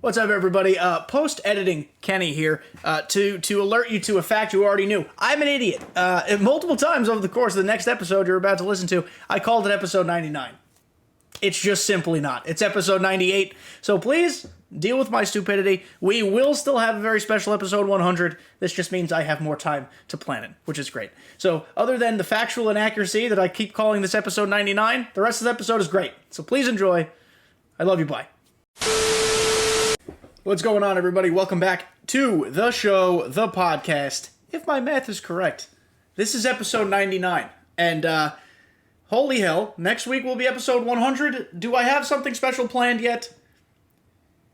What's up, everybody? Post-editing Kenny here to alert you to a fact you already knew. I'm an idiot. Multiple times over the course of the next episode you're about to listen to, I called it episode 99. It's just simply not. It's episode 98. So please, deal with my stupidity. We will still have a very special episode 100. This just means I have more time to plan it, which is great. So other than the factual inaccuracy that I keep calling this episode 99, the rest of the episode is great. So please enjoy. I love you. Bye. What's going on, everybody? Welcome back to the show, the podcast. If my math is correct, this is episode 99. And, holy hell, next week will be episode 100. Do I have something special planned yet?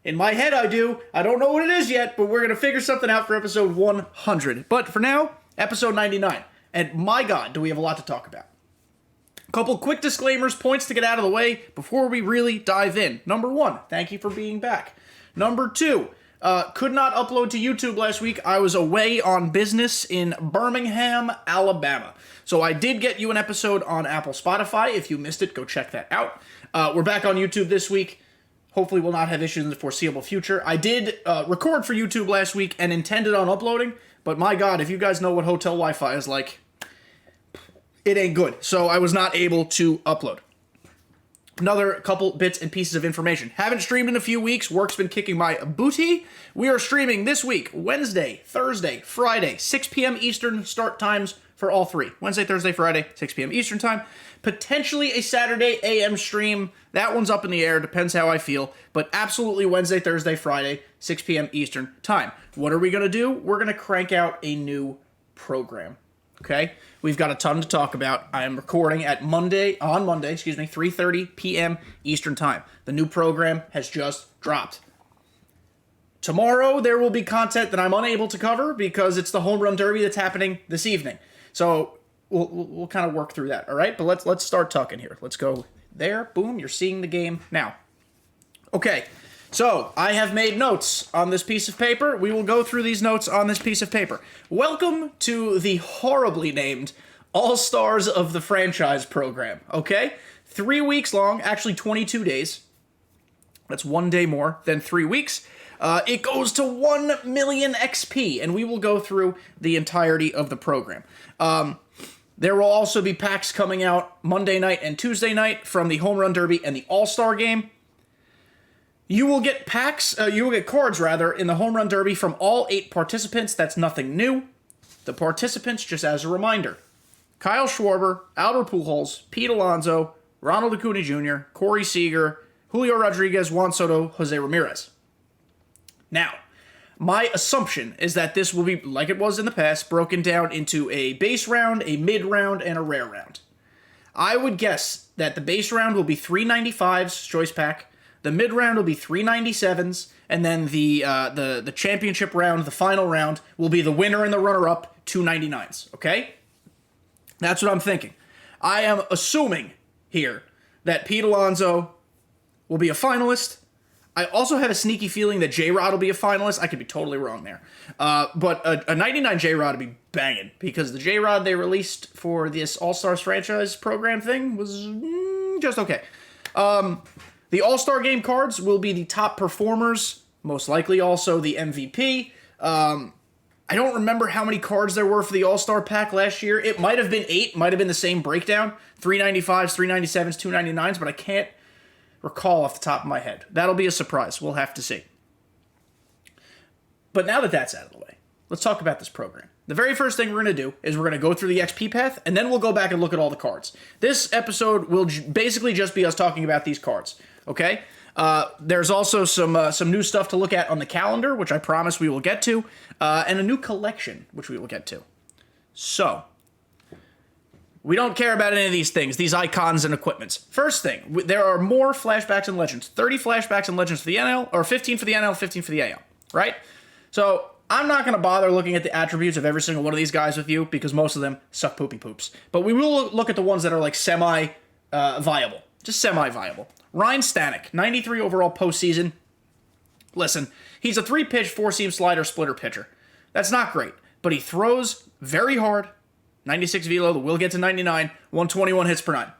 In my head, I do. I don't know what it is yet, but we're going to figure something out for episode 100. But for now, episode 99. And my God, do we have a lot to talk about. A couple quick disclaimers, points to get out of the way before we really dive in. Number one, thank you for being back. Number two, could not upload to YouTube last week. I was away on business in Birmingham, Alabama. So I did get you an episode on Apple, Spotify. If you missed it, go check that out. We're back on YouTube this week. Hopefully we'll not have issues in the foreseeable future. I did record for YouTube last week and intended on uploading, but my God, if you guys know what hotel Wi-Fi is like, it ain't good. So I was not able to upload. Another couple bits and pieces of information. Haven't streamed in a few weeks. Work's been kicking my booty. We are streaming this week, Wednesday, Thursday, Friday, 6 p.m. Eastern start times for all three. Wednesday, Thursday, Friday, 6 p.m. Eastern time. Potentially a Saturday a.m. stream. That one's up in the air. Depends how I feel. But absolutely Wednesday, Thursday, Friday, 6 p.m. Eastern time. What are we going to do? We're going to crank out a new program. Okay? We've got a ton to talk about. I am recording on Monday, 3:30 p.m. Eastern Time. The new program has just dropped. Tomorrow, there will be content that I'm unable to cover because it's the Home Run Derby that's happening this evening. So, we'll kind of work through that, all right? But let's start talking here. Let's go there. Boom, you're seeing the game now. Okay, so I have made notes on this piece of paper. We will go through these notes on this piece of paper. Welcome to the horribly named All-Stars of the Franchise program, okay? 3 weeks long, actually 22 days. That's 1 day more than 3 weeks. It goes to 1 million XP, and we will go through the entirety of the program. There will also be packs coming out Monday night and Tuesday night from the Home Run Derby and the All-Star Game. You will get cards in the Home Run Derby from all 8 participants. That's nothing new. The participants, just as a reminder: Kyle Schwarber, Albert Pujols, Pete Alonso, Ronald Acuna Jr., Corey Seager, Julio Rodriguez, Juan Soto, Jose Ramirez. Now, my assumption is that this will be, like it was in the past, broken down into a base round, a mid round, and a rare round. I would guess that the base round will be 395's choice pack. The mid round will be 397s, and then the championship round, the final round, will be the winner and the runner-up, 299s, okay? That's what I'm thinking. I am assuming here that Pete Alonso will be a finalist. I also have a sneaky feeling that J-Rod will be a finalist. I could be totally wrong there. But a 99 J-Rod would be banging, because the J-Rod they released for this All-Stars franchise program thing was just okay. The All-Star Game cards will be the top performers, most likely also the MVP. I don't remember how many cards there were for the All-Star pack last year. It might have been 8, might have been the same breakdown. 395s, 397s, 299s, but I can't recall off the top of my head. That'll be a surprise. We'll have to see. But now that that's out of the way, let's talk about this program. The very first thing we're going to do is we're going to go through the XP path, and then we'll go back and look at all the cards. This episode will basically just be us talking about these cards, okay? There's also some new stuff to look at on the calendar, which I promise we will get to, and a new collection, which we will get to. So, we don't care about any of these things, these icons and equipments. First thing, there are more flashbacks and legends. 30 flashbacks and legends for the NL, or 15 for the NL, 15 for the AL, right? So, I'm not going to bother looking at the attributes of every single one of these guys with you, because most of them suck poopy poops. But we will look at the ones that are like semi-viable. Just semi-viable. Ryan Stanek, 93 overall postseason. Listen, he's a 3-pitch, 4-seam slider splitter pitcher. That's not great, but he throws very hard. 96 velo, we'll get to 99, 121 hits per 9.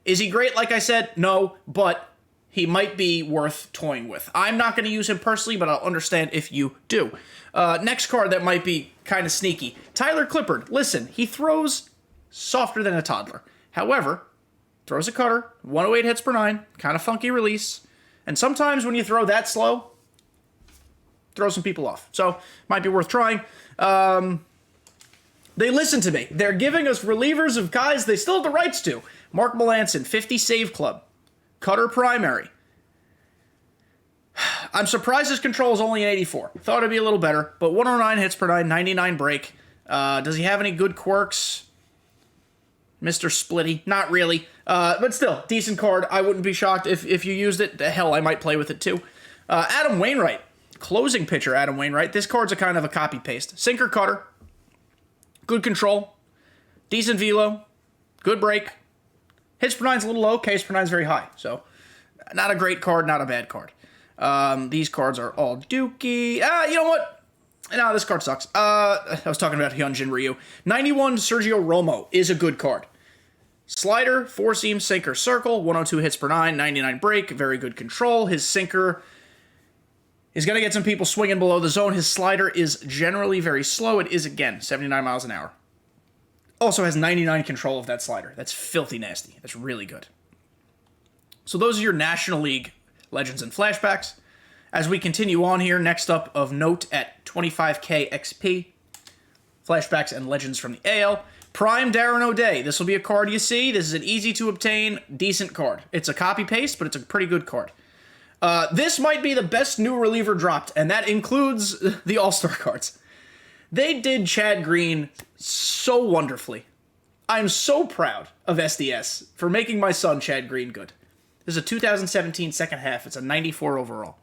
Is he great, like I said? No, but he might be worth toying with. I'm not going to use him personally, but I'll understand if you do. Next card that might be kind of sneaky. Tyler Clippard. Listen, he throws softer than a toddler. However, throws a cutter, 108 hits per 9, kind of funky release. And sometimes when you throw that slow, throw some people off. So, might be worth trying. They listen to me. They're giving us relievers of guys they still have the rights to. Mark Melancon, 50 save club. Cutter primary. I'm surprised his control is only an 84. Thought it'd be a little better, but 109 hits per 9, 99 break. Does he have any good quirks? Mr. Splitty? Not really. But still, decent card. I wouldn't be shocked if you used it. Hell, I might play with it too. Adam Wainwright. Closing pitcher Adam Wainwright. This card's a kind of a copy-paste. Sinker cutter. Good control. Decent velo. Good break. Hits per 9's a little low. Ks per 9's very high. So, not a great card, not a bad card. These cards are all dookie. You know what? No, this card sucks. I was talking about Hyunjin Ryu. 91 Sergio Romo is a good card. Slider, four-seam, sinker, circle, 102 hits per 9, 99 break, very good control. His sinker is going to get some people swinging below the zone. His slider is generally very slow. It is, again, 79 miles an hour. Also has 99 control of that slider. That's filthy nasty. That's really good. So those are your National League Legends and Flashbacks. As we continue on here, next up of note at 25k XP, Flashbacks and Legends from the AL. Prime Darren O'Day. This will be a card you see. This is an easy-to-obtain, decent card. It's a copy-paste, but it's a pretty good card. This might be the best new reliever dropped, and that includes the All-Star cards. They did Chad Green so wonderfully. I'm so proud of SDS for making my son Chad Green good. This is a 2017 second half. It's a 94 overall.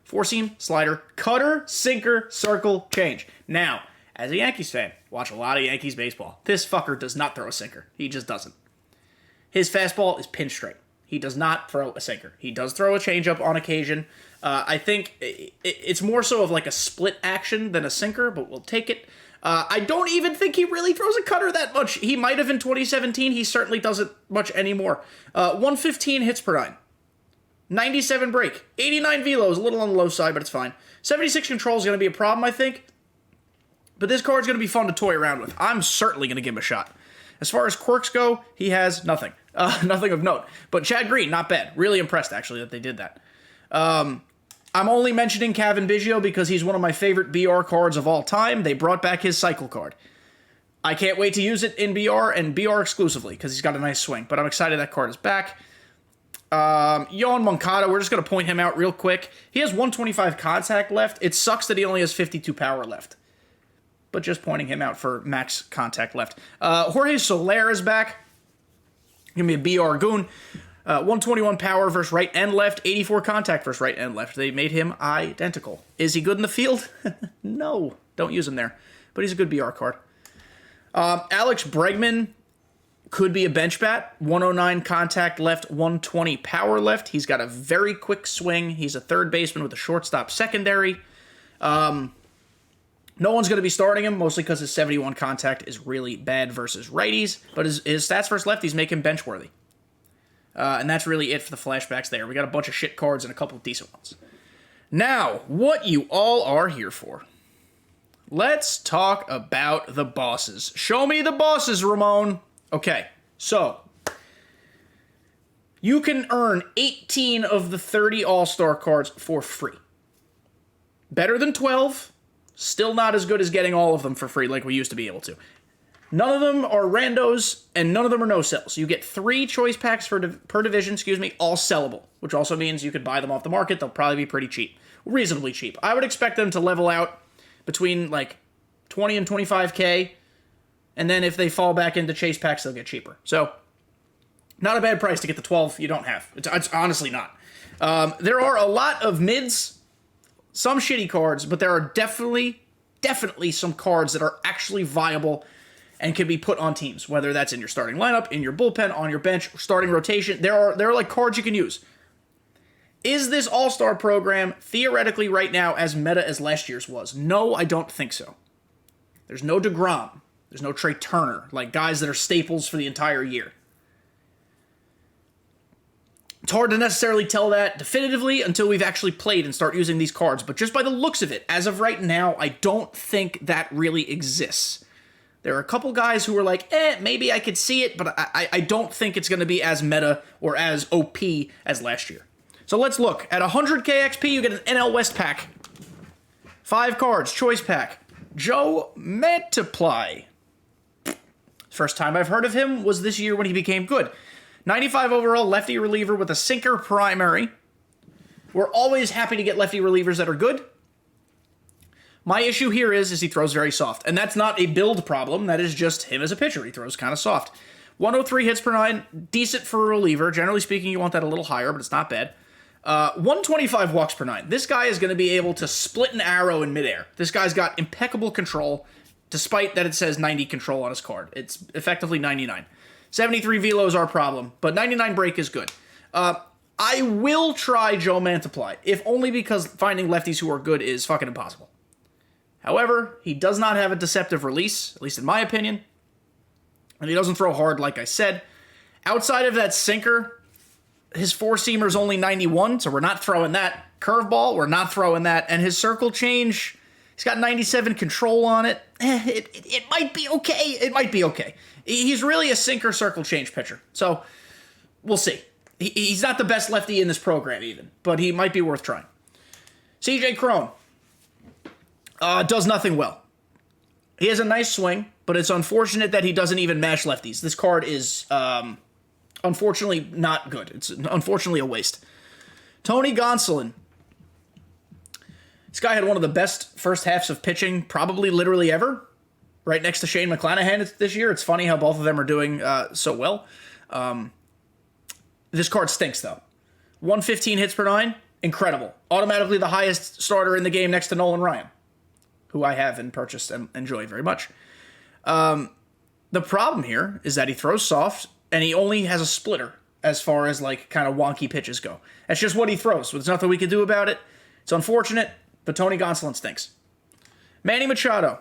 Four-seam, slider, cutter, sinker, circle, change. Now, as a Yankees fan, watch a lot of Yankees baseball. This fucker does not throw a sinker. He just doesn't. His fastball is pin straight. He does not throw a sinker. He does throw a changeup on occasion. I think it's more so of like a split action than a sinker, but we'll take it. I don't even think he really throws a cutter that much. He might have in 2017. He certainly doesn't much anymore. 115 hits per 9. 97 break. 89 velo is a little on the low side, but it's fine. 76 control is going to be a problem, I think. But this card's going to be fun to toy around with. I'm certainly going to give him a shot. As far as quirks go, he has nothing. Nothing of note. But Chad Green, not bad. Really impressed, actually, that they did that. I'm only mentioning Kevin Biggio because he's one of my favorite BR cards of all time. They brought back his cycle card. I can't wait to use it in BR and BR exclusively because he's got a nice swing. But I'm excited that card is back. Yoan Moncada, we're just going to point him out real quick. He has 125 contact left. It sucks that he only has 52 power left. But just pointing him out for max contact left. Jorge Soler is back. Gonna be a BR goon. 121 power versus right and left. 84 contact versus right and left. They made him identical. Is he good in the field? No. Don't use him there. But he's a good BR card. Alex Bregman could be a bench bat. 109 contact left, 120 power left. He's got a very quick swing. He's a third baseman with a shortstop secondary. No one's going to be starting him, mostly because his 71 contact is really bad versus righties. But his stats versus lefties make him bench-worthy. And that's really it for the flashbacks there. We got a bunch of shit cards and a couple of decent ones. Now, what you all are here for. Let's talk about the bosses. Show me the bosses, Ramon. Okay, so you can earn 18 of the 30 All-Star cards for free. Better than 12. Still not as good as getting all of them for free like we used to be able to. None of them are randos, and none of them are no-sells. You get 3 choice packs per division, all sellable, which also means you could buy them off the market. They'll probably be pretty cheap. Reasonably cheap. I would expect them to level out between, like, 20 and 25k, and then if they fall back into chase packs, they'll get cheaper. So, not a bad price to get the 12 you don't have. It's honestly not. There are a lot of mids, some shitty cards, but there are definitely some cards that are actually viable and can be put on teams, whether that's in your starting lineup, in your bullpen, on your bench, starting rotation. There are like cards you can use. Is this All-Star program theoretically right now as meta as last year's was? No, I don't think so. There's no DeGrom. There's no Trey Turner, like guys that are staples for the entire year. It's hard to necessarily tell that definitively until we've actually played and start using these cards, but just by the looks of it, as of right now, I don't think that really exists. There are a couple guys who are like, maybe I could see it, but I don't think it's going to be as meta or as OP as last year. So let's look. At 100k XP, you get an NL West pack. 5 cards, choice pack. Joe MANTIPLY. First time I've heard of him was this year when he became good. 95 overall lefty reliever with a sinker primary. We're always happy to get lefty relievers that are good. My issue here is he throws very soft. And that's not a build problem. That is just him as a pitcher. He throws kind of soft. 103 hits per 9. Decent for a reliever. Generally speaking, you want that a little higher, but it's not bad. 125 walks per 9. This guy is going to be able to split an arrow in midair. This guy's got impeccable control, despite that it says 90 control on his card. It's effectively 99. 73 velo is our problem, but 99 break is good. I will try Joe MANTIPLY, if only because finding lefties who are good is fucking impossible. However, he does not have a deceptive release, at least in my opinion, and he doesn't throw hard, like I said. Outside of that sinker, his four-seamer is only 91, so we're not throwing that. Curveball, we're not throwing that, and his circle change, he's got 97 control on it. It might be okay. It might be okay. He's really a sinker circle change pitcher. So, we'll see. He's not the best lefty in this program even, but he might be worth trying. CJ Cron does nothing well. He has a nice swing, but it's unfortunate that he doesn't even mash lefties. This card is unfortunately not good. It's unfortunately a waste. Tony Gonsolin. This guy had one of the best first halves of pitching, probably literally ever. Right next to Shane McClanahan this year. It's funny how both of them are doing so well. This card stinks, though. 115 hits per 9. Incredible. Automatically the highest starter in the game next to Nolan Ryan, who I have and purchased and enjoy very much. The problem here is that he throws soft, and he only has a splitter as far as, like, kind of wonky pitches go. That's just what he throws. There's nothing we can do about it. It's unfortunate, but Tony Gonsolin stinks. Manny Machado.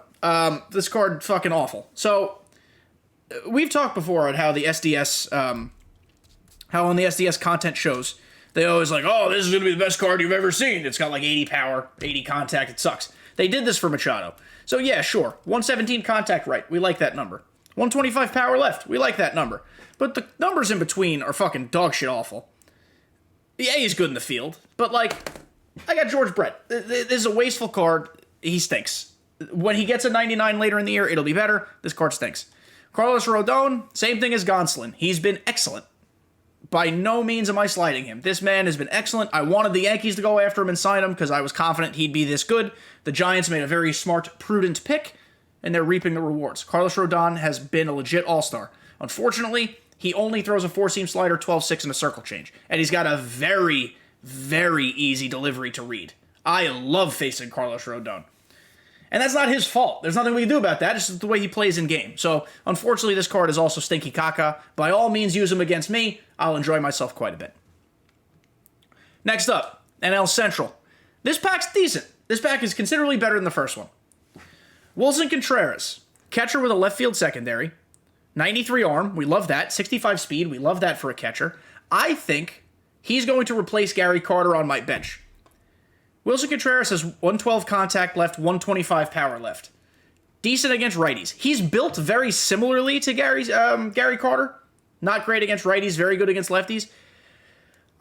This card fucking awful. So, we've talked before on how the SDS, how on the SDS content shows, they always like, oh, this is going to be the best card you've ever seen. It's got like 80 power, 80 contact, it sucks. They did this for Machado. So yeah, sure, 117 contact right, we like that number. 125 power left, we like that number. But the numbers in between are fucking dog shit awful. Yeah, he's good in the field, but like, I got George Brett. This is a wasteful card. He stinks. When he gets a 99 later in the year, it'll be better. This card stinks. Carlos Rodon, same thing as Gonsolin. He's been excellent. By no means am I sliding him. This man has been excellent. I wanted the Yankees to go after him and sign him because I was confident he'd be this good. The Giants made a very smart, prudent pick, and they're reaping the rewards. Carlos Rodon has been a legit all-star. Unfortunately, he only throws a four-seam slider, 12-6, and a circle change. And he's got a very, very easy delivery to read. I love facing Carlos Rodon. And that's not his fault. There's nothing we can do about that. It's just the way he plays in game. So, unfortunately, this card is also stinky caca. By all means, use him against me. I'll enjoy myself quite a bit. Next up, NL Central. This pack's decent. This pack is considerably better than the first one. Willson Contreras, catcher with a left field secondary. 93 arm, we love that. 65 speed, we love that for a catcher. I think he's going to replace Gary Carter on my bench. Willson Contreras has 112 contact left, 125 power left. Decent against righties. He's built very similarly to Gary Carter. Not great against righties, very good against lefties.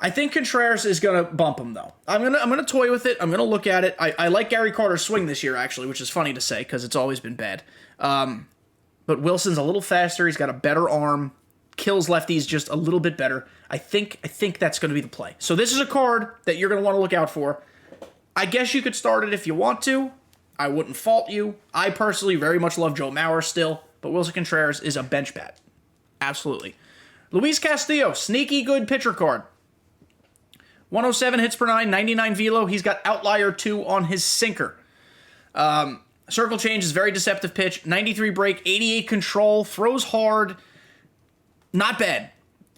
I think Contreras is going to bump him, though. I'm gonna toy with it. I'm going to look at it. I like Gary Carter's swing this year, actually, which is funny to say because it's always been bad. But Wilson's a little faster. He's got a better arm. Kills lefties just a little bit better. I think that's going to be the play. So this is a card that you're going to want to look out for. I guess you could start it if you want to. I wouldn't fault you. I personally very much love Joe Mauer still, but Willson Contreras is a bench bat. Absolutely. Luis Castillo, sneaky good pitcher card. 107 hits per 9, 99 velo. He's got outlier 2 on his sinker. Circle change is very deceptive pitch. 93 break, 88 control, throws hard. Not bad.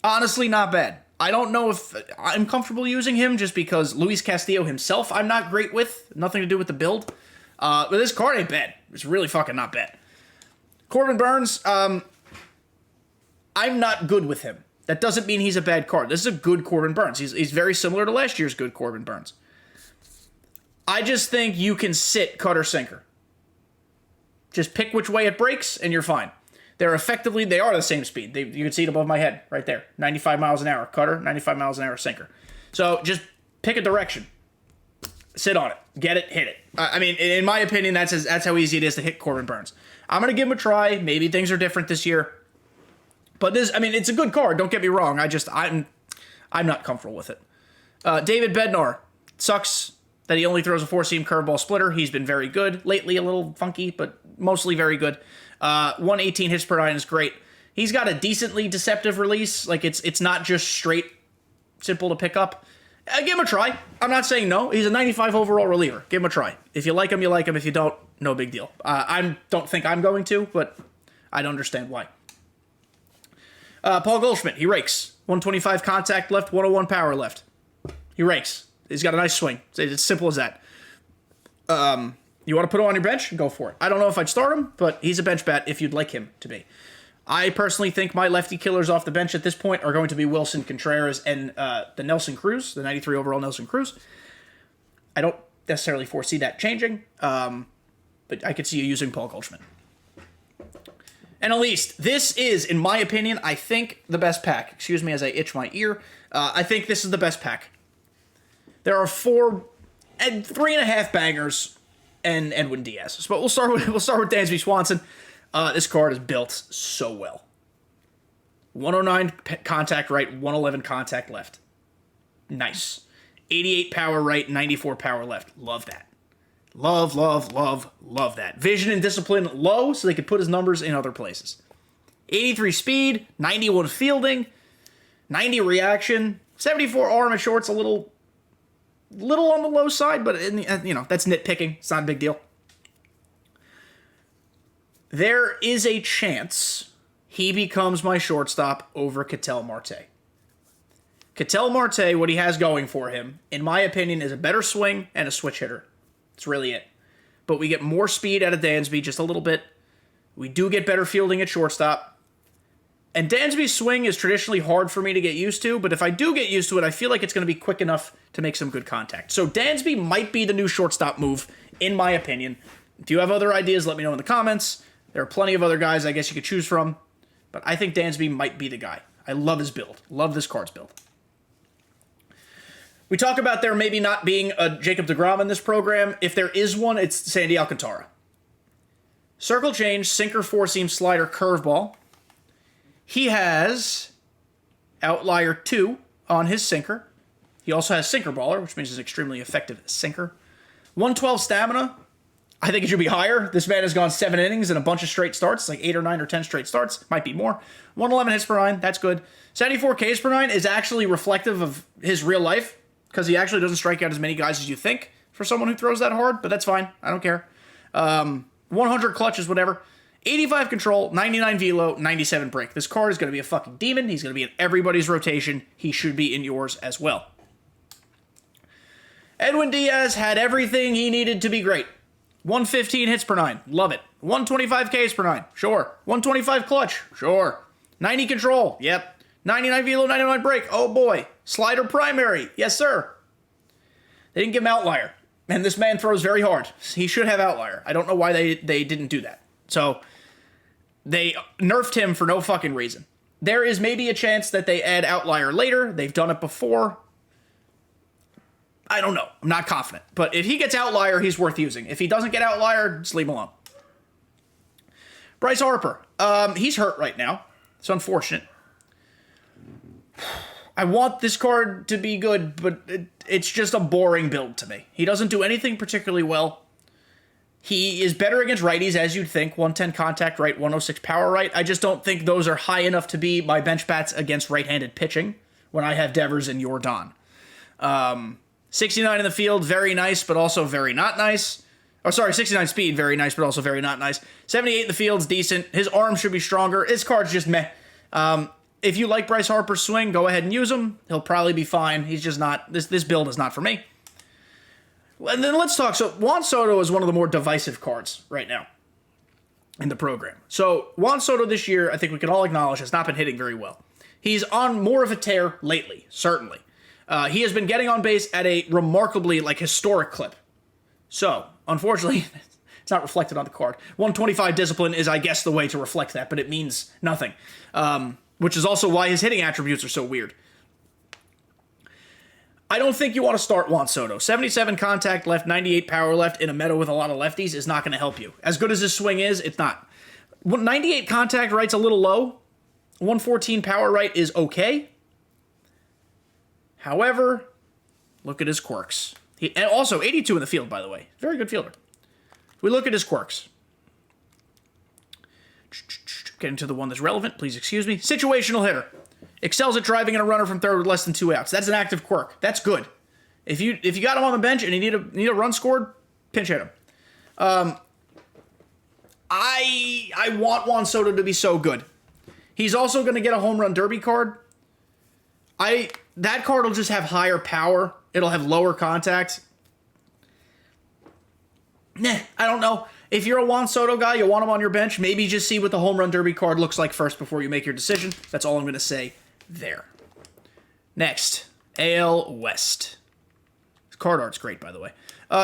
Honestly, not bad. I don't know if I'm comfortable using him just because Luis Castillo himself I'm not great with. Nothing to do with the build. But this card ain't bad. It's really fucking not bad. Corbin Burns, I'm not good with him. That doesn't mean he's a bad card. This is a good Corbin Burns. He's very similar to last year's good Corbin Burns. I just think you can sit cutter sinker. Just pick which way it breaks, and you're fine. They are the same speed. You can see it above my head right there. 95 miles an hour cutter, 95 miles an hour sinker. So just pick a direction. Sit on it. Get it, hit it. I mean, in my opinion, that's how easy it is to hit Corbin Burns. I'm going to give him a try. Maybe things are different this year. But it's a good card. Don't get me wrong. I'm not comfortable with it. David Bednar. Sucks that he only throws a 4-seam curveball splitter. He's been very good. Lately a little funky, but mostly very good. 118 hits per 9 is great. He's got a decently deceptive release. Like, it's not just straight simple to pick up. Give him a try. I'm not saying no. He's a 95 overall reliever. Give him a try. If you like him, you like him. If you don't, no big deal. I don't think I'm going to, but I don't understand why. Paul Goldschmidt, he rakes. 125 contact left, 101 power left. He rakes. He's got a nice swing. It's simple as that. You want to put him on your bench? Go for it. I don't know if I'd start him, but he's a bench bat if you'd like him to be. I personally think my lefty killers off the bench at this point are going to be WILLSON, Contreras, and the Nelson Cruz, the 93 overall Nelson Cruz. I don't necessarily foresee that changing, but I could see you using Paul Goldschmidt. And at least, this is, in my opinion, I think the best pack. Excuse me as I itch my ear. I think this is the best pack. There are 4 and 3.5 bangers and Edwin Diaz. But we'll start with Dansby Swanson. This card is built so well. 109 contact right, 111 contact left. Nice. 88 power right, 94 power left. Love that. Love that. Vision and discipline low, so they could put his numbers in other places. 83 speed, 91 fielding, 90 reaction, 74 arm at short's a little on the low side, but that's nitpicking. It's not a big deal. There is a chance he becomes my shortstop over Ketel Marte. Ketel Marte, what he has going for him, in my opinion, is a better swing and a switch hitter. That's really it. But we get more speed out of Dansby, just a little bit. We do get better fielding at shortstop. And Dansby's swing is traditionally hard for me to get used to, but if I do get used to it, I feel like it's going to be quick enough to make some good contact. So Dansby might be the new shortstop move, in my opinion. If you have other ideas, let me know in the comments. There are plenty of other guys I guess you could choose from, but I think Dansby might be the guy. I love his build. Love this card's build. We talk about there maybe not being a Jacob deGrom in this program. If there is one, it's Sandy Alcantara. Circle change, sinker, 4-seam, slider, curveball. He has outlier 2 on his sinker. He also has sinker baller, which means he's an extremely effective sinker. 112 stamina. I think it should be higher. This man has gone 7 innings and a bunch of straight starts, like 8 or 9 or 10 straight starts. Might be more. 111 hits per 9. That's good. 74 Ks per 9 is actually reflective of his real life, because he actually doesn't strike out as many guys as you think for someone who throws that hard, but that's fine. I don't care. 100 clutches, whatever. 85 control, 99 velo, 97 break. This card is going to be a fucking demon. He's going to be in everybody's rotation. He should be in yours as well. Edwin Diaz had everything he needed to be great. 115 hits per 9. Love it. 125 Ks per 9. Sure. 125 clutch. Sure. 90 control. Yep. 99 velo, 99 break. Oh boy. Slider primary. Yes, sir. They didn't give him outlier. And this man throws very hard. He should have outlier. I don't know why they didn't do that. So, they nerfed him for no fucking reason. There is maybe a chance that they add outlier later. They've done it before. I don't know. I'm not confident. But if he gets outlier, he's worth using. If he doesn't get outlier, just leave him alone. Bryce Harper. He's hurt right now. It's unfortunate. I want this card to be good, but it's just a boring build to me. He doesn't do anything particularly well. He is better against righties, as you'd think. 110 contact right, 106 power right. I just don't think those are high enough to be my bench bats against right-handed pitching when I have Devers and Jordan. 69 in the field, very nice, but also very not nice. Oh, sorry, 69 speed, very nice, but also very not nice. 78 in the field's decent. His arm should be stronger. His card's just meh. If you like Bryce Harper's swing, go ahead and use him. He'll probably be fine. He's just not... This build is not for me. And then let's talk. So, Juan Soto is one of the more divisive cards right now in the program. So, Juan Soto this year, I think we can all acknowledge, has not been hitting very well. He's on more of a tear lately, certainly. He has been getting on base at a remarkably, historic clip. So, unfortunately, it's not reflected on the card. 125 discipline is, I guess, the way to reflect that, but it means nothing. Which is also why his hitting attributes are so weird. I don't think you want to start Juan Soto. 77 contact left, 98 power left in a meta with a lot of lefties is not going to help you. As good as his swing is, it's not. 98 contact right's a little low. 114 power right is okay. However, look at his quirks. And also, 82 in the field, by the way. Very good fielder. We look at his quirks. Getting to the one that's relevant, please excuse me. Situational hitter. Excels at driving in a runner from third with less than 2 outs. That's an active quirk. That's good. If you got him on the bench and you need a run scored, pinch hit him. I want Juan Soto to be so good. He's also going to get a home run derby card. That card will just have higher power. It'll have lower contact. I don't know. If you're a Juan Soto guy, you want him on your bench, maybe just see what the home run derby card looks like first before you make your decision. That's all I'm going to say there. Next, AL West. His card art's great, by the way.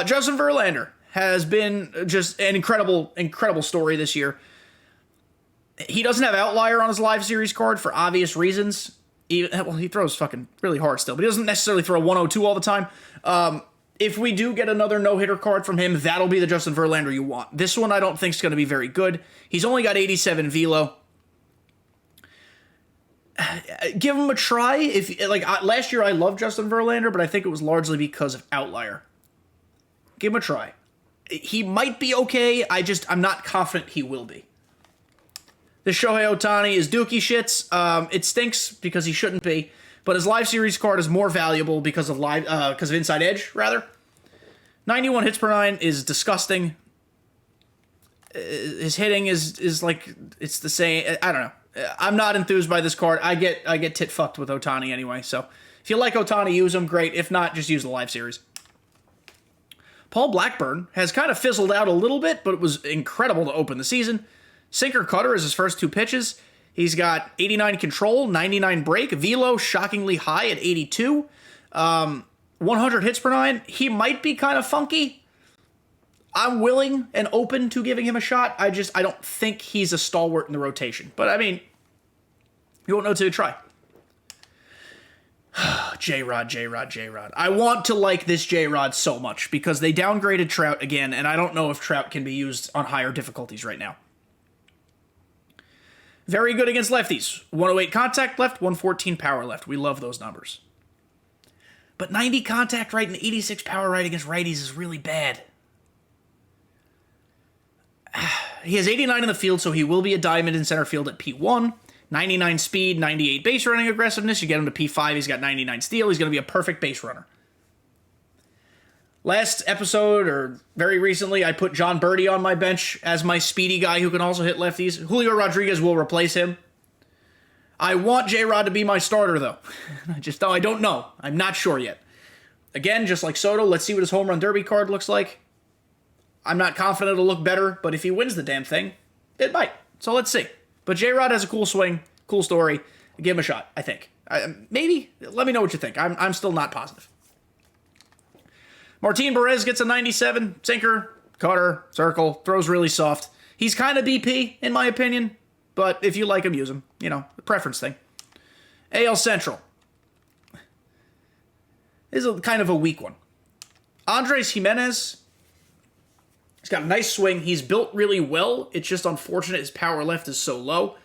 Justin Verlander has been just an incredible story this year. He doesn't have outlier on his live series card for obvious reasons. He throws fucking really hard still, but he doesn't necessarily throw 102 all the time. If we do get another no-hitter card from him, that'll be the Justin Verlander you want. This one I don't think is going to be very good. He's only got 87 velo. Give him a try. Last year I loved Justin Verlander, but I think it was largely because of outlier. Give him a try. He might be okay. I'm not confident he will be. This Shohei Ohtani is dookie shits. It stinks because he shouldn't be, but his live series card is more valuable because of Inside Edge, rather. 91 hits per 9 is disgusting. His hitting is like, it's the same. I don't know. I'm not enthused by this card. I get tit fucked with Ohtani anyway, so if you like Ohtani, use him, great. If not, just use the live series. Paul Blackburn has kind of fizzled out a little bit, but it was incredible to open the season. Sinker cutter is his first 2 pitches. He's got 89 control, 99 break, velo shockingly high at 82. 100 hits per 9. He might be kind of funky. I'm willing and open to giving him a shot. I don't think he's a stalwart in the rotation. But I mean, you won't know till you try. J-Rod. I want to like this J-Rod so much because they downgraded Trout again, and I don't know if Trout can be used on higher difficulties right now. Very good against lefties. 108 contact left, 114 power left. We love those numbers. But 90 contact right and 86 power right against righties is really bad. He has 89 in the field, so he will be a diamond in center field at P1. 99 speed, 98 base running aggressiveness. You get him to P5, he's got 99 steal. He's going to be a perfect base runner. Last episode, or very recently, I put John Birdie on my bench as my speedy guy who can also hit lefties. Julio Rodriguez will replace him. I want J-Rod to be my starter, though. I don't know. I'm not sure yet. Again, just like Soto, let's see what his home run derby card looks like. I'm not confident it'll look better, but if he wins the damn thing, it might. So let's see. But J-Rod has a cool swing, cool story. Give him a shot, I think. Maybe. Let me know what you think. I'm still not positive. Martin Perez gets a 97. Sinker, cutter, circle, throws really soft. He's kind of BP, in my opinion. But if you like him, use him. You know, the preference thing. AL Central. This is kind of a weak one. Andres Gimenez. He's got a nice swing. He's built really well. It's just unfortunate his power left is so low.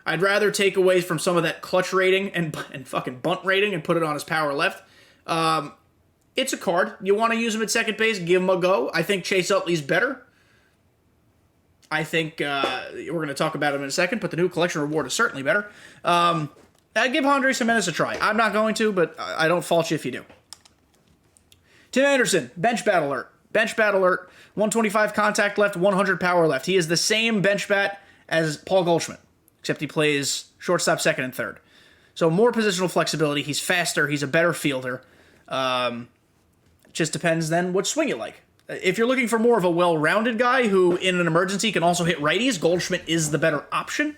I'd rather take away from some of that clutch rating and fucking bunt rating and put it on his power left. It's a card. You want to use him at second base, give him a go. I think Chase Utley's better. I think we're going to talk about him in a second, but the new collection reward is certainly better. I'd give Andres Gimenez a try. I'm not going to, but I don't fault you if you do. Tim Anderson, bench bat alert. Bench bat alert. 125 contact left, 100 power left. He is the same bench bat as Paul Goldschmidt, except he plays shortstop, second, and third. So more positional flexibility. He's faster. He's a better fielder. Just depends then what swing you like. If you're looking for more of a well-rounded guy who, in an emergency, can also hit righties, Goldschmidt is the better option.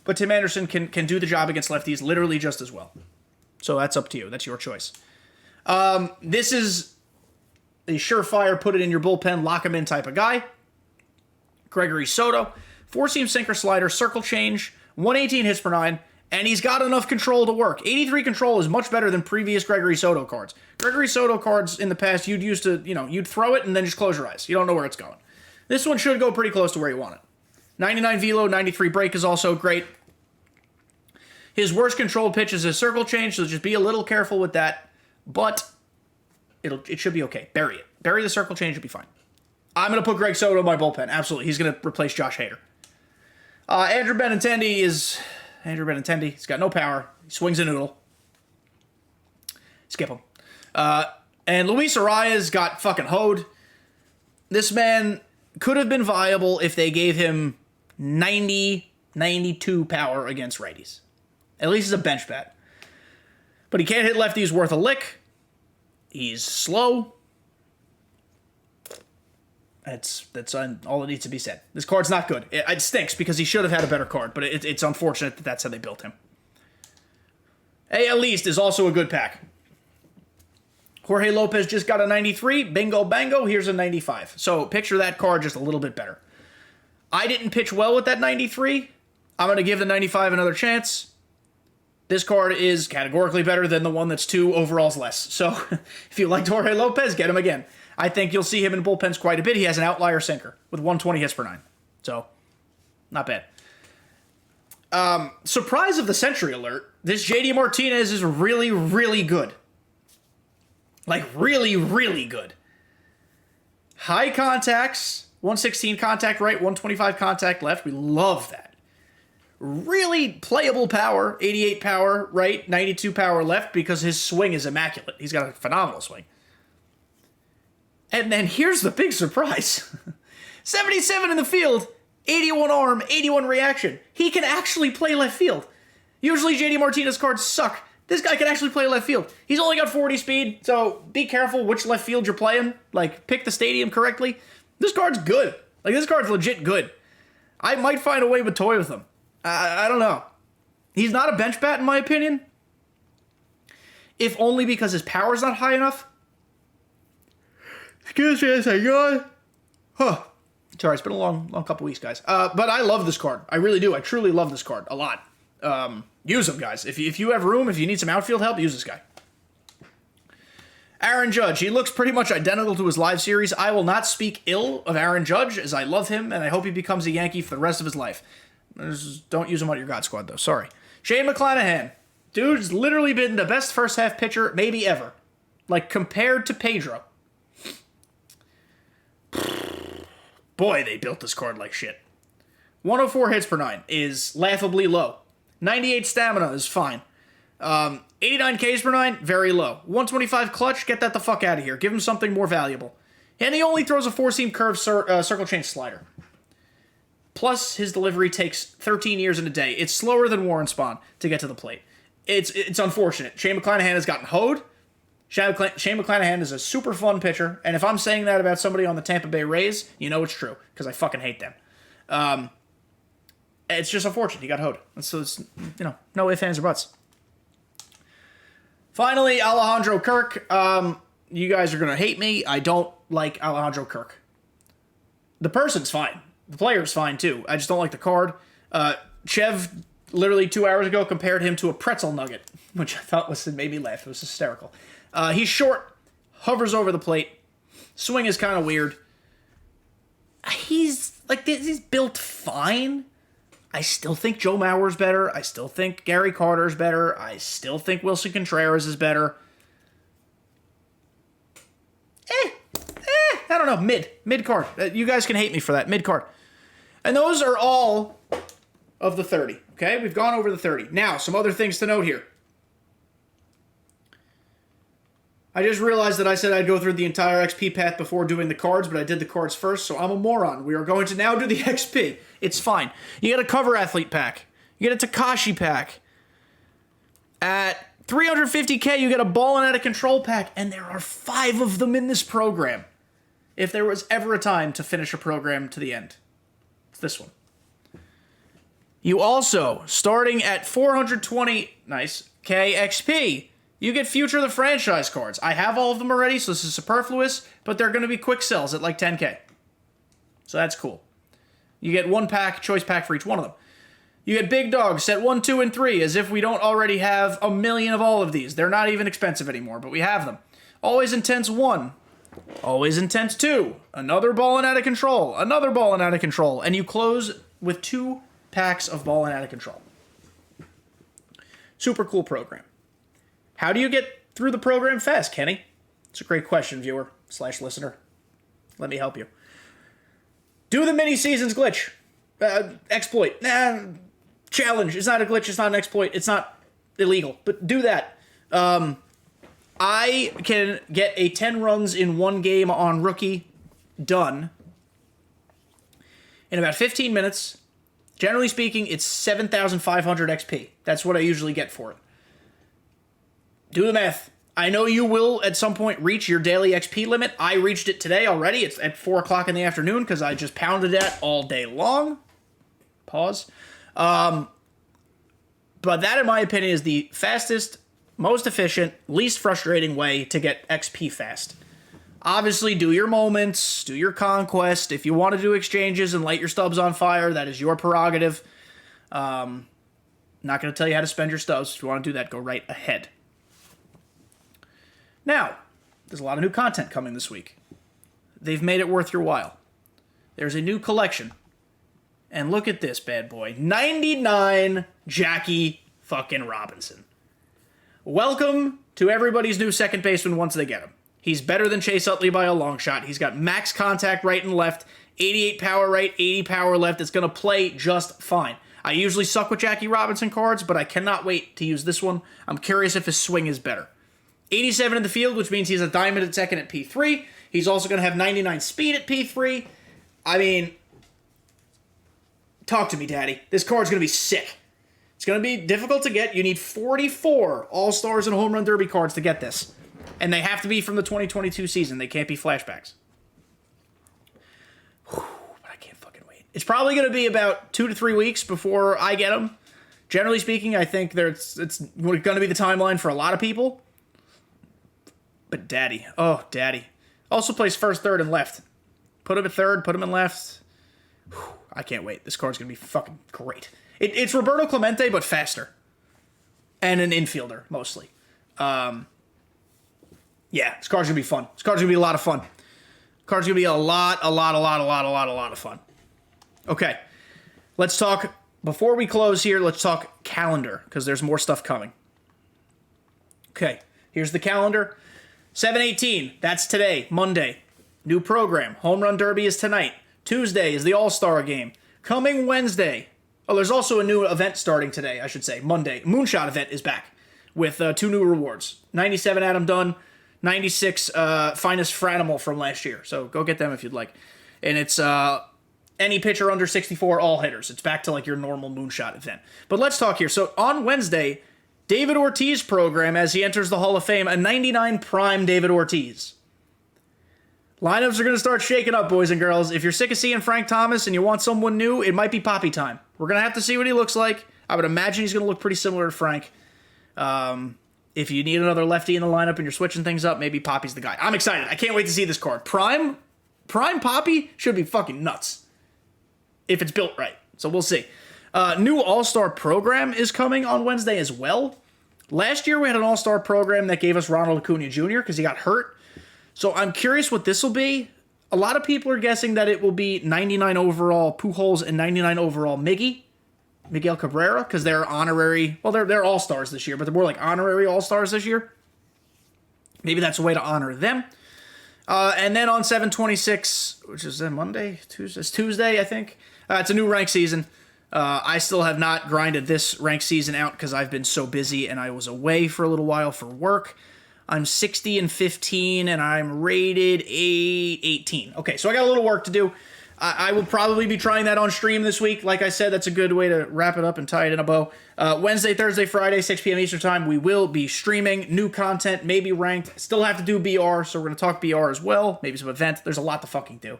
but Tim Anderson can do the job against lefties literally just as well. So that's up to you. That's your choice. This is a surefire, put it in your bullpen, lock him in type of guy. Gregory Soto, 4-seam sinker slider, circle change, 118 hits per 9, and he's got enough control to work. 83 control is much better than previous Gregory Soto cards. Gregory Soto cards in the past, you'd use to, you'd throw it and then just close your eyes. You don't know where it's going. This one should go pretty close to where you want it. 99 velo, 93 break is also great. His worst controlled pitch is his circle change, so just be a little careful with that. But it should be okay. Bury it. Bury the circle change, it'll be fine. I'm going to put Greg Soto in my bullpen. Absolutely. He's going to replace Josh Hader. Andrew Benintendi is... Andrew Benintendi. He's got no power. He swings a noodle. Skip him. And Luis Arias got fucking hoed. This man could have been viable if they gave him 90, 92 power against righties. At least he's a bench bat. But he can't hit lefties worth a lick. He's slow. That's all that needs to be said. This card's not good. It stinks because he should have had a better card, but it's unfortunate that that's how they built him. AL East is also a good pack. Jorge Lopez just got a 93. Bingo bango, here's a 95. So picture that card just a little bit better. I didn't pitch well with that 93. I'm going to give the 95 another chance. This card is categorically better than the one that's 2 overalls less. So if you liked Jorge Lopez, get him again. I think you'll see him in bullpens quite a bit. He has an outlier sinker with 120 hits per 9. So, not bad. Surprise of the century alert. This JD Martinez is really, really good. Like, really, really good. High contacts. 116 contact right, 125 contact left. We love that. Really playable power. 88 power right, 92 power left because his swing is immaculate. He's got a phenomenal swing. And then here's the big surprise. 77 in the field, 81 arm, 81 reaction. He can actually play left field. Usually JD Martinez cards suck. This guy can actually play left field. He's only got 40 speed, so be careful which left field you're playing. Like, pick the stadium correctly. This card's good. Like, this card's legit good. I might find a way to toy with him. I don't know. He's not a bench bat, in my opinion. If only because his power's not high enough. Excuse me as I yawn. Huh. Sorry, it's been a long couple weeks, guys. But I love this card. I really do. I truly love this card a lot. Use him, guys. If you have room, if you need some outfield help, use this guy. Aaron Judge. He looks pretty much identical to his live series. I will not speak ill of Aaron Judge, as I love him, and I hope he becomes a Yankee for the rest of his life. Don't use him on your God Squad, though. Sorry. Shane McClanahan. Dude's literally been the best first half pitcher maybe ever. Like, compared to Pedro. Boy, they built this card like shit. 104 hits per 9 is laughably low. 98 stamina is fine. 89 Ks per 9, very low. 125 clutch, get that the fuck out of here. Give him something more valuable. And he only throws a 4-seam curve circle change slider. Plus, his delivery takes 13 years in a day. It's slower than Warren Spahn to get to the plate. It's unfortunate. Shane McClanahan has gotten hoed. Shane McClanahan is a super fun pitcher, and if I'm saying that about somebody on the Tampa Bay Rays, you know it's true, because I fucking hate them. It's just unfortunate. He got hoed. So it's, no ifs, ands, or buts. Finally, Alejandro Kirk. You guys are going to hate me. I don't like Alejandro Kirk. The person's fine. The player's fine, too. I just don't like the card. Chev, literally 2 hours ago, compared him to a pretzel nugget, which I thought made me laugh. It was hysterical. He's short, hovers over the plate. Swing is kind of weird. He's built fine. I still think Joe Mauer's better. I still think Gary Carter's better. I still think Wilson Contreras is better. I don't know. Mid card. You guys can hate me for that. Mid card. And those are all of the 30. Okay? We've gone over the 30. Now, some other things to note here. I just realized that I said I'd go through the entire XP path before doing the cards, but I did the cards first, so I'm a moron. We are going to now do the XP. It's fine. You get a cover athlete pack. You get a Takashi pack. At 350K, you get a ballin' out of control pack, and there are 5 of them in this program. If there was ever a time to finish a program to the end, it's this one. You also, starting at 420, nice, KXP, you get Future of the Franchise cards. I have all of them already, so this is superfluous, but they're going to be quick sells at like 10K. So that's cool. You get one pack, choice pack for each one of them. You get Big Dogs, set 1, 2, and 3, as if we don't already have a million of all of these. They're not even expensive anymore, but we have them. Always Intense 1. Always Intense 2. Another Ballin' Out of Control. Another Ballin' Out of Control. And you close with 2 packs of Ballin' Out of Control. Super cool program. How do you get through the program fast, Kenny? It's a great question, viewer / listener. Let me help you. Do the mini seasons glitch. Exploit. Challenge. It's not a glitch. It's not an exploit. It's not illegal. But do that. I can get a 10 runs in one game on rookie done in about 15 minutes. Generally speaking, it's 7,500 XP. That's what I usually get for it. Do the math. I know you will at some point reach your daily XP limit. I reached it today already. It's at 4 o'clock in the afternoon because I just pounded that all day long. Pause. But that, in my opinion, is the fastest, most efficient, least frustrating way to get XP fast. Obviously, do your moments, do your conquest. If you want to do exchanges and light your stubs on fire, that is your prerogative. Not going to tell you how to spend your stubs. If you want to do that, go right ahead. Now, there's a lot of new content coming this week. They've made it worth your while. There's a new collection. And look at this bad boy. 99 Jackie fucking Robinson. Welcome to everybody's new second baseman once they get him. He's better than Chase Utley by a long shot. He's got max contact right and left, 88 power right, 80 power left. It's going to play just fine. I usually suck with Jackie Robinson cards, but I cannot wait to use this one. I'm curious if his swing is better. 87 in the field, which means he's a diamond at second at P3. He's also going to have 99 speed at P3. I mean, talk to me, Daddy. This card's going to be sick. It's going to be difficult to get. You need 44 All-Stars and Home Run Derby cards to get this. And they have to be from the 2022 season. They can't be flashbacks. Whew, but I can't fucking wait. It's probably going to be about 2 to 3 weeks before I get them. Generally speaking, I think it's going to be the timeline for a lot of people. But Daddy. Oh, Daddy. Also plays first, third, and left. Put him at third, put him in left. Whew, I can't wait. This card's going to be fucking great. It's Roberto Clemente, but faster. And an infielder, mostly. Yeah, this card's going to be fun. This card's going to be a lot of fun. Card's going to be a lot of fun. Okay. Let's talk, before we close here, let's talk calendar, because there's more stuff coming. Okay, here's the calendar. 7/18, that's today, Monday. New program. Home Run Derby is tonight. Tuesday is the All-Star Game. Coming Wednesday. Oh, there's also a new event starting today, I should say. Monday. Moonshot event is back with 2 new rewards. 97 Adam Dunn, 96 Finest Franimal from last year. So go get them if you'd like. And it's any pitcher under 64, all hitters. It's back to like your normal Moonshot event. But let's talk here. So on Wednesday, David Ortiz program as he enters the Hall of Fame, a 99 prime David Ortiz. Lineups are going to start shaking up, boys and girls. If you're sick of seeing Frank Thomas and you want someone new, it might be Poppy time. We're going to have to see what he looks like. I would imagine he's going to look pretty similar to Frank. If you need another lefty in the lineup and you're switching things up, maybe Poppy's the guy. I'm excited. I can't wait to see this card. Prime Poppy should be fucking nuts. If it's built right. So we'll see. New All-Star program is coming on Wednesday as well. Last year we had an All-Star program that gave us Ronald Acuna Jr. because he got hurt. So I'm curious what this will be. A lot of people are guessing that it will be 99 overall Pujols and 99 overall Miguel Cabrera, because they're honorary. Well, they're All-Stars this year, but they're more like honorary All-Stars this year. Maybe that's a way to honor them. And then on 7/26, which is Monday, Tuesday, it's Tuesday, I think. It's a new rank season. I still have not grinded this rank season out because I've been so busy and I was away for a little while for work. I'm 60-15 and I'm rated 18. Okay, so I got a little work to do. I will probably be trying that on stream this week. Like I said, that's a good way to wrap it up and tie it in a bow. Wednesday, Thursday, Friday, 6 p.m. Eastern Time, we will be streaming new content, maybe ranked. Still have to do BR, so we're going to talk BR as well. Maybe some event. There's a lot to fucking do.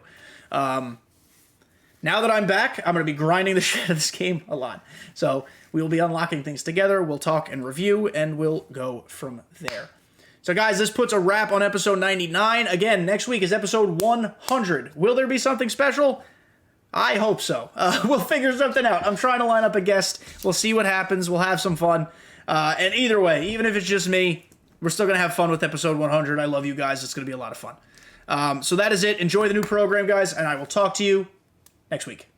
Now that I'm back, I'm going to be grinding the shit out of this game a lot. So we will be unlocking things together. We'll talk and review, and we'll go from there. So guys, this puts a wrap on episode 99. Again, next week is episode 100. Will there be something special? I hope so. We'll figure something out. I'm trying to line up a guest. We'll see what happens. We'll have some fun. And either way, even if it's just me, we're still going to have fun with episode 100. I love you guys. It's going to be a lot of fun. So that is it. Enjoy the new program, guys, and I will talk to you next week.